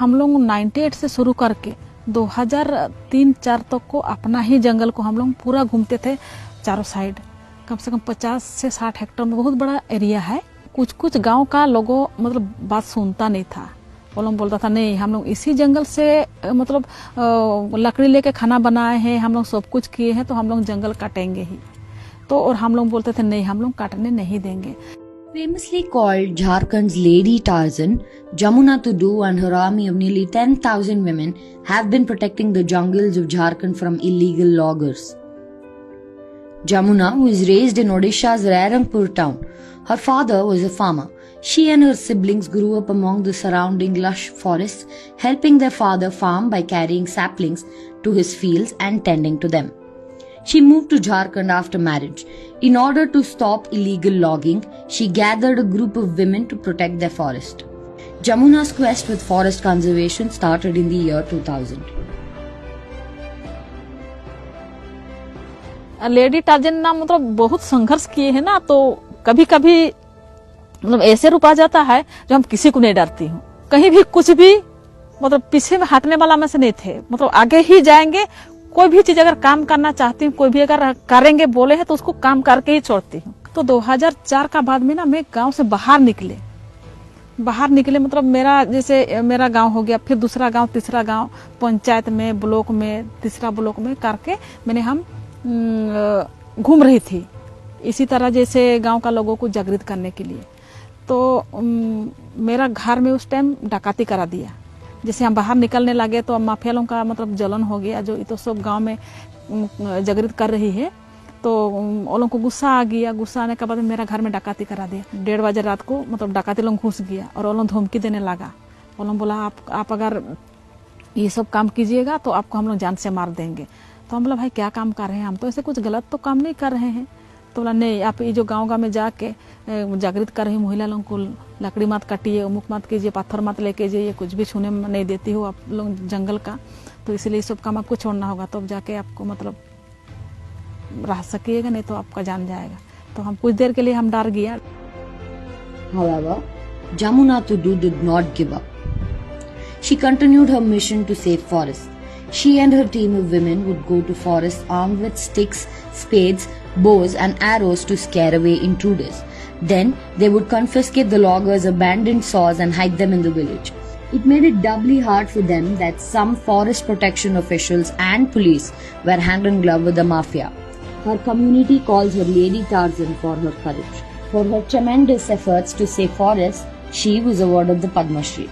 हम लोग 98 से शुरू करके 2003-4 तक को अपना ही जंगल को हम लोग पूरा घूमते थे चारों साइड। कम से कम 50 से 60 हेक्टेयर में बहुत बड़ा एरिया है। कुछ कुछ गांव का लोगों मतलब बात सुनता नहीं था। वो लोग बोलता था नहीं हम लोग इसी जंगल से मतलब लकड़ी लेके खाना बनाए हैं, हम लोग सब कुछ किए हैं, तो हम लोग जंगल काटेंगे ही। तो और हम लोग बोलते थे नहीं हम लोग काटने नहीं देंगे। Famously called Jharkhand's Lady Tarzan, Jamuna Tudu and her army of nearly 10,000 women have been protecting the jungles of Jharkhand from illegal loggers. Jamuna, who is raised in Odisha's Rarampur town, her father was a farmer. She and her siblings grew up among the surrounding lush forests, helping their father farm by carrying saplings to his fields and tending to them. She moved to Jharkhand after marriage. In order to stop illegal logging, she gathered a group of women to protect their forest. Jamuna's quest with forest conservation started in the year 2000. Lady Tarzan ना मतलब बहुत संघर्ष किए हैं ना, तो कभी कभी मतलब ऐसे रुका जाता है जो हम किसी को नहीं डरती हूँ। कहीं भी कुछ भी मतलब पीछे में हटने वाला में से नहीं थे, मतलब आगे ही जाएंगे। कोई भी चीज अगर काम करना चाहती हूँ, कोई भी अगर करेंगे बोले है तो उसको काम करके ही छोड़ती हूँ। तो 2004 का बाद में ना मैं गांव से बाहर निकले मतलब मेरा जैसे मेरा गांव हो गया, फिर दूसरा गांव, तीसरा गांव, पंचायत में, ब्लॉक में, तीसरा ब्लॉक में करके मैंने हम घूम रही थी इसी तरह जैसे गांव का लोगों को जागृत करने के लिए। तो मेरा घर में उस टाइम डकैती करा दिया। जैसे हम बाहर निकलने लगे तो माफिया लोगों का मतलब जलन हो गया, जो तो सब गांव में जागृत कर रही है, तो वो लोगों को गुस्सा आ गया। गुस्सा आने के बाद मेरा घर में डकैती करा दिया। 1:30 बजे रात को मतलब डकैती लोग घुस गया और वो लोग धमकी देने लगा। वो लोग बोला आप अगर ये सब काम कीजिएगा तो आपको हम लोग जान से मार देंगे। तो हम बोला भाई क्या काम कर रहे हैं, हम तो ऐसे कुछ गलत तो काम नहीं कर रहे हैं। तो बोला नहीं, आप ये जो गांव में जाके जागृत कर रही महिला लोगों को लकड़ी मत काटिए, उमुक मत कीजिए, पत्थर मत लेके जाइए, कुछ भी छूने नहीं देती हो आप लोग जंगल का, तो इसलिए सब काम आपको छोड़ना होगा, तो जाके आपको मतलब रह सकिएगा, नहीं तो आपका जान जाएगा। तो हम कुछ देर के लिए हम डर गया। However, Jamuna Tudu did not give up. She continued her mission to save forests. She and her team of women would go to forests armed with sticks, spades, bows and arrows to scare away intruders. Then they would confiscate the loggers' abandoned saws and hide them in the village. It made it doubly hard for them that some forest protection officials and police were hand in glove with the mafia. Her community calls her Lady Tarzan for her courage. For her tremendous efforts to save forests, she was awarded the Padma Shri.